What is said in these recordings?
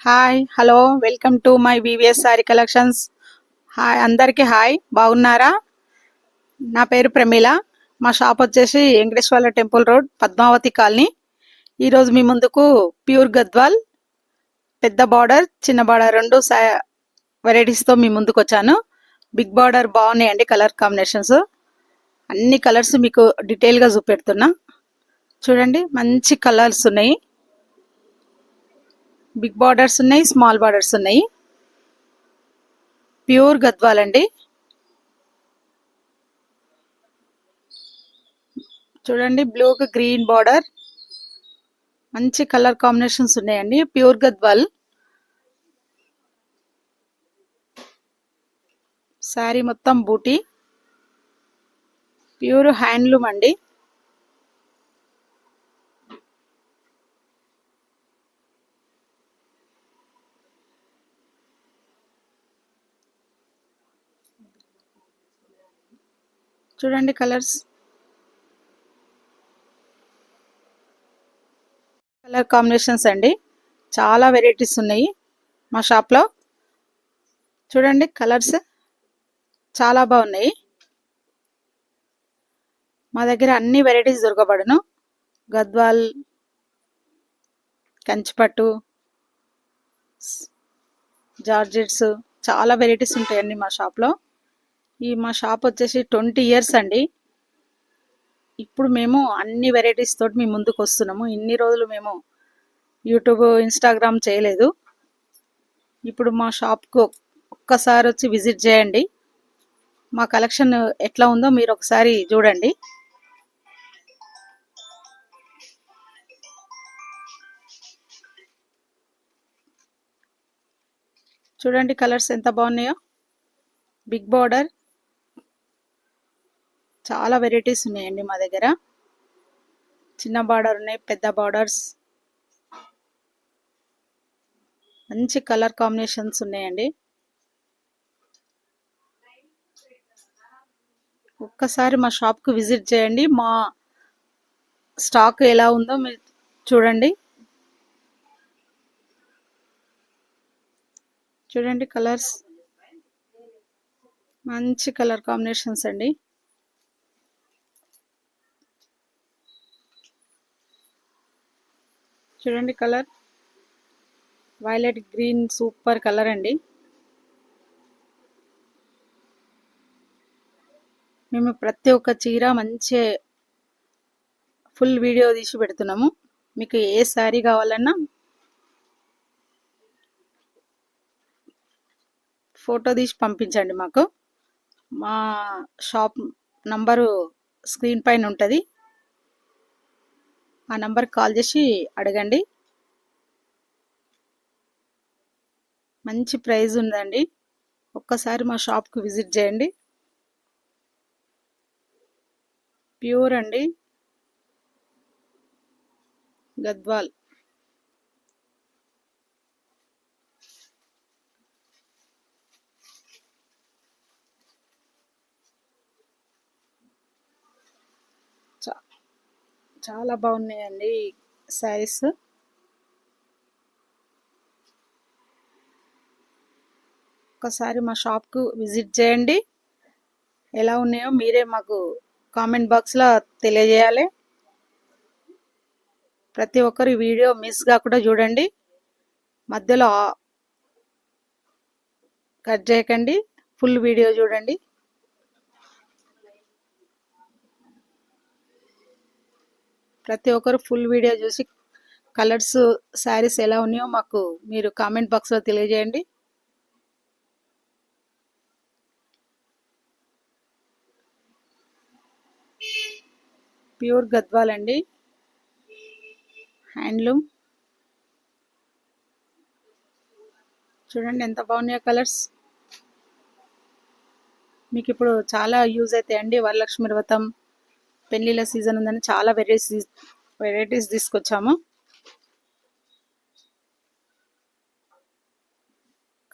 Hi hello welcome to my VVS sari collections. Hi అందరికీ hi, బాగున్నారా? నా పేరు ప్రమీల. మా షాప్ వచ్చేసి Venkateswara temple road, Padmavati colony. ఈరోజు మీ ముందుకు ప్యూర్ గద్వాల్ పెద్ద బార్డర్ చిన్న బార్డర్ రెండు వెరైటీస్తో మీ ముందుకు వచ్చాను. బిగ్ బార్డర్ బాగున్నాయండి, కలర్ కాంబినేషన్స్ అన్ని కలర్స్ మీకు డీటెయిల్గా చూపెడుతున్నా. చూడండి, మంచి కలర్స్ ఉన్నాయి. బిగ్ బార్డర్స్ ఉన్నాయి, స్మాల్ బార్డర్స్ ఉన్నాయి. ప్యూర్ గద్వాల్ అండి. చూడండి, బ్లూకి గ్రీన్ బార్డర్, మంచి కలర్ కాంబినేషన్స్ ఉన్నాయండి. ప్యూర్ గద్వాల్ శారీ మొత్తం బూటీ, ప్యూర్ హ్యాండ్లూమ్ అండి. చూడండి కలర్స్, కలర్ కాంబినేషన్స్ అండి. చాలా వెరైటీస్ ఉన్నాయి మా షాప్లో. చూడండి కలర్స్ చాలా బాగున్నాయి. మా దగ్గర అన్ని వెరైటీస్ దొరకబడును. గద్వాల్, కంచిపట్టు, జార్జెట్స్, చాలా వెరైటీస్ ఉంటాయండి మా షాప్లో. మా షాప్ వచ్చేసి 20 years అండి. ఇప్పుడు మేము అన్ని వెరైటీస్ తోటి మీ ముందుకు వస్తున్నాము. ఇన్ని రోజులు మేము యూట్యూబ్, ఇన్స్టాగ్రామ్ చేయలేదు. ఇప్పుడు మా షాప్కు ఒక్కసారి వచ్చి విజిట్ చేయండి. మా కలెక్షన్ ఎట్లా ఉందో మీరు ఒకసారి చూడండి. చూడండి కలర్స్ ఎంత బాగున్నాయో. బిగ్ బార్డర్, చాలా వెరైటీస్ ఉన్నాయండి మా దగ్గర. చిన్న బార్డర్ ఉన్నాయి, పెద్ద బార్డర్స్, మంచి కలర్ కాంబినేషన్స్ ఉన్నాయండి. ఒక్కసారి మా షాప్కు విజిట్ చేయండి. మా స్టాక్ ఎలా ఉందో మీరు చూడండి. చూడండి కలర్స్, మంచి కలర్ కాంబినేషన్స్ అండి. చూడండి colour, violet green, super colour అండి. మేము ప్రతి ఒక్క చీర మంచి ఫుల్ వీడియో తీసి పెడుతున్నాము. మీకు ఏ శారీ కావాలన్నా ఫోటో తీసి పంపించండి మాకు. మా షాప్ నంబరు స్క్రీన్ పైన ఉంటుంది. ఆ నంబర్కి కాల్ చేసి అడగండి. మంచి ప్రైస్ ఉందండి. ఒక్కసారి మా షాప్కి విజిట్ చేయండి. ప్యూర్ అండి, గద్వాల్. చాలా బాగున్నాయండి శారీస్. ఒకసారి మా షాప్కు విజిట్ చేయండి. ఎలా ఉన్నాయో మీరే మాకు కామెంట్ బాక్స్లో తెలియజేయాలి. ప్రతి ఒక్కరు వీడియో మిస్ కాకుండా చూడండి. మధ్యలో కట్ చేయకండి, ఫుల్ వీడియో చూడండి. ప్రతి ఒక్కరు ఫుల్ వీడియో చూసి కలర్స్, శారీస్ ఎలా ఉన్నాయో మాకు మీరు కామెంట్ బాక్స్లో తెలియజేయండి. ప్యూర్ గద్వాల్ అండి, హ్యాండ్లూమ్. చూడండి ఎంత బాగున్నాయో కలర్స్. మీకు ఇప్పుడు చాలా యూజ్ అవుతాయండి. వరలక్ష్మి వ్రతం, పెళ్ళిళ్ళ సీజన్ ఉందని చాలా వెరైటీస్ తీసుకొచ్చాము.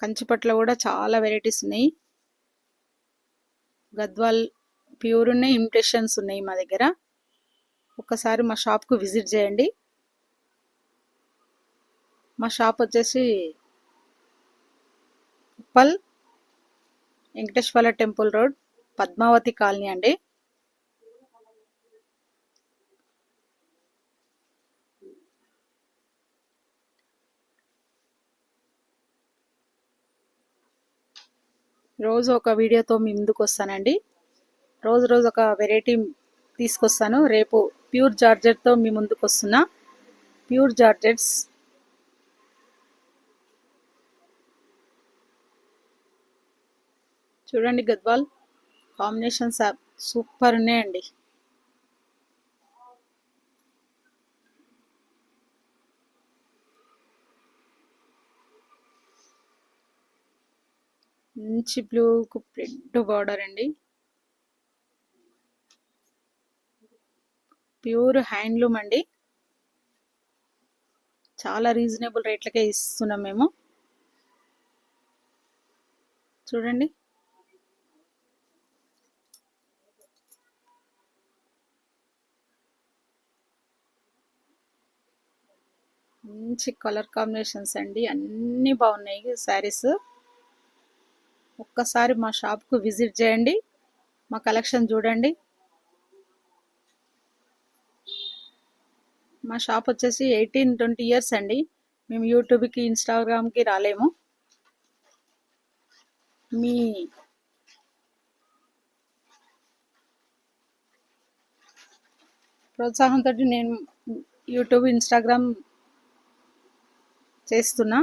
కంచిపట్లో కూడా చాలా వెరైటీస్ ఉన్నాయి. గద్వాల్ ప్యూర్ ఉన్నాయి, ఇమిటేషన్స్ ఉన్నాయి మా దగ్గర. ఒక్కసారి మా షాప్కు విజిట్ చేయండి. మా షాప్ వచ్చేసి Uppal Venkateswara temple road, Padmavati colony అండి. రోజు ఒక వీడియోతో మీ ముందుకు వస్తానండి. రోజు ఒక వెరైటీ తీసుకొస్తాను. రేపు ప్యూర్ జార్జెట్తో మీ ముందుకు వస్తున్నా. ప్యూర్ జార్జెట్స్ చూడండి, గద్వాల్ కాంబినేషన్స్ సూపర్ ఉన్నాయండి. మంచి బ్లూకు రెడ్ బార్డర్ అండి. ప్యూర్ హ్యాండ్లూమ్ అండి. చాలా రీజనబుల్ రేట్లకే ఇస్తున్నాం మేము. చూడండి, మంచి కలర్ కాంబినేషన్స్ అండి. అన్నీ బాగున్నాయి శారీస్. ఒక్కసారి మా షాప్కు విజిట్ చేయండి, మా కలెక్షన్ చూడండి. మా షాప్ వచ్చేసి 18-20 ఇయర్స్ అండి. మేము యూట్యూబ్కి ఇన్స్టాగ్రామ్కి రాలేము. మీ ప్రోత్సాహంతో నేను యూట్యూబ్ ఇన్స్టాగ్రామ్ చేస్తున్నా.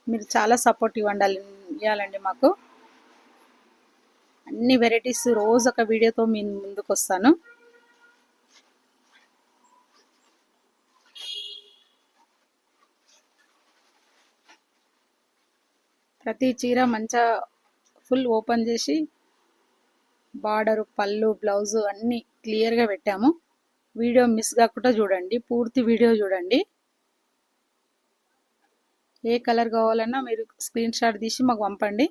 మీరు చాలా సపోర్ట్ ఇవ్వాలండి మాకు. అన్ని వెరైటీస్ రోజు ఒక వీడియోతో మీ ముందుకు వస్తాను. ప్రతి చీర మంచిగా ఫుల్ ఓపెన్ చేసి బార్డరు, పళ్ళు, బ్లౌజు అన్నీ క్లియర్గా పెట్టాము. వీడియో మిస్ కాకుండా చూడండి, పూర్తి వీడియో చూడండి. ఏ కలర్ కావాలన్నా మీరు స్క్రీన్ షాట్ తీసి మాకు పంపండి.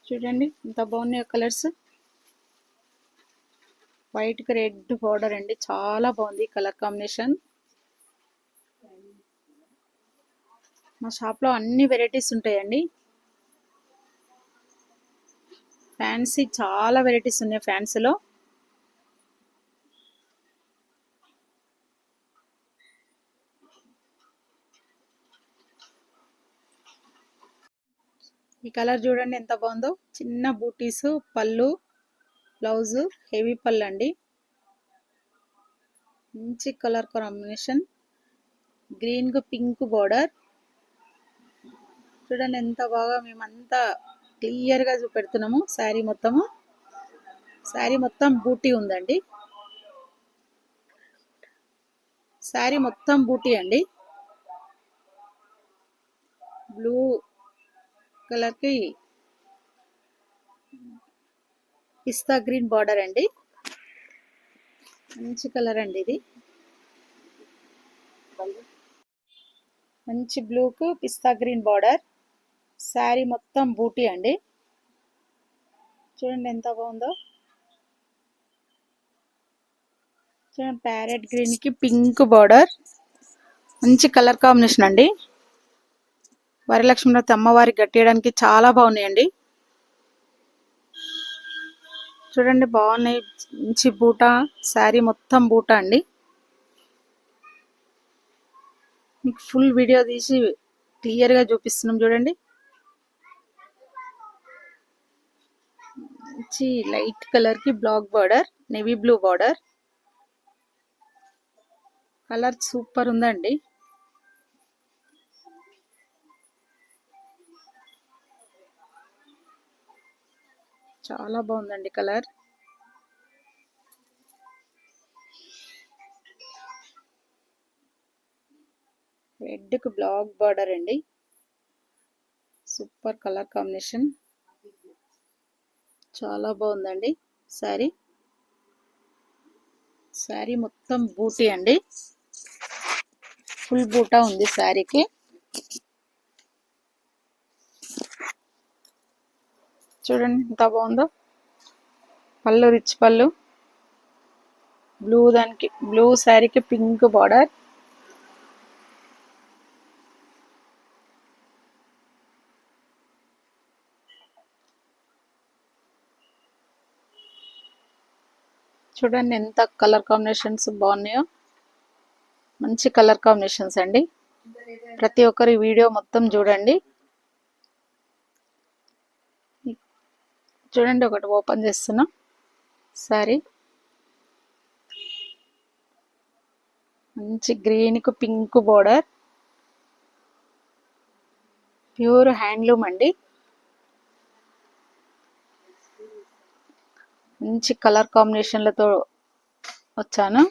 చూడండి ఎంత బాగున్నాయో కలర్స్. వైట్కి రెడ్ బార్డర్ అండి, చాలా బాగుంది కలర్ కాంబినేషన్. మా షాప్లో అన్ని వెరైటీస్ ఉంటాయండి. ఫ్యాన్సీ చాలా వెరైటీస్ ఉన్నాయి. ఫ్యాన్సీలో ఈ కలర్ చూడండి ఎంత బాగుందో. చిన్న బూటీస్, పళ్ళు, బ్లౌజు హెవీ పళ్ళు అండి. మంచి కలర్ కాంబినేషన్, గ్రీన్ కు పింక్ బార్డర్. చూడండి ఎంత బాగా మేమంతా క్లియర్ గా చూపెడుతున్నాము. శారీ మొత్తం బూటీ ఉందండి. శారీ మొత్తం బూటీ అండి. బ్లూ కలర్ కి పిస్తా గ్రీన్ బార్డర్ అండి. మంచి కలర్ అండి ఇది. మంచి బ్లూకు పిస్తా గ్రీన్ బార్డర్. శారీ మొత్తం బూటీ అండి. చూడండి ఎంత బాగుందో. చూడండి, ప్యారెట్ గ్రీన్ కి పింక్ బార్డర్. మంచి కలర్ కాంబినేషన్ అండి. వరలక్ష్మి వ్రత అమ్మవారికి కట్టేయడానికి చాలా బాగున్నాయండి. చూడండి బాగున్నాయి. మంచి బూట, శారీ మొత్తం బూట అండి. మీకు ఫుల్ వీడియో తీసి క్లియర్ గా చూపిస్తున్నాం చూడండి. మంచి లైట్ కలర్ కి black border, navy blue border. Colour super ఉందండి. చాలా బాగుందండి కలర్. రెడ్ కు బ్లాక్ బార్డర్ అండి. సూపర్ కలర్ కాంబినేషన్, చాలా బాగుందండి. శారీ మొత్తం బూటీ అండి. ఫుల్ బూటా ఉంది శారీకి. చూడండి ఎంత బాగుందో. పళ్ళు రిచ్ పళ్ళు, దానికి బ్లూ శారీకి పింక్ బార్డర్. చూడండి ఎంత కలర్ కాంబినేషన్స్ బాగున్నాయో. మంచి కలర్ కాంబినేషన్స్ అండి. ప్రతి ఒక్కరి వీడియో మొత్తం చూడండి. చూడండి ఒకటి ఓపెన్ చేస్తున్నా. సారీ మంచి గ్రీన్కు పింక్ బోర్డర్, ప్యూర్ హ్యాండ్లూమ్ అండి. మంచి కలర్ కాంబినేషన్లతో వచ్చాను.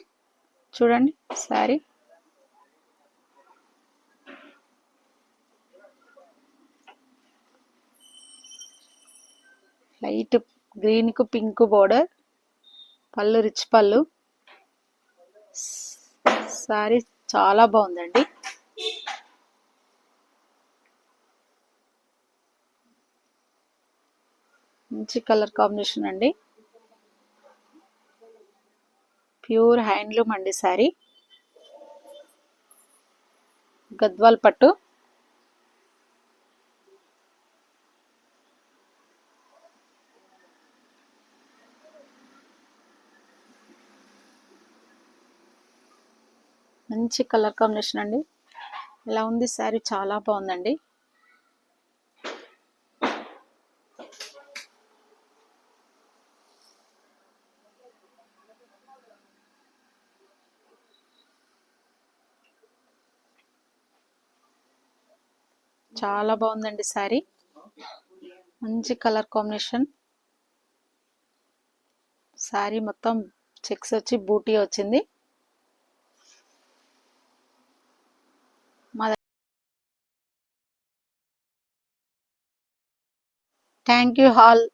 చూడండి సారీ లైట్ గ్రీన్కు పింక్ బోర్డర్, పళ్ళు రిచ్ పళ్ళు. సారీ చాలా బాగుందండి. మంచి కలర్ కాంబినేషన్ అండి. ప్యూర్ హ్యాండ్లూమ్ అండి. సారీ గద్వాల్ పట్టు. మంచి కలర్ కాంబినేషన్ అండి. ఎలా ఉంది సారీ? చాలా బాగుందండి. చాలా బాగుందండి సారీ. మంచి కలర్ కాంబినేషన్. సారీ మొత్తం చెక్స్ వచ్చి బూటీ వచ్చింది. Thank you all.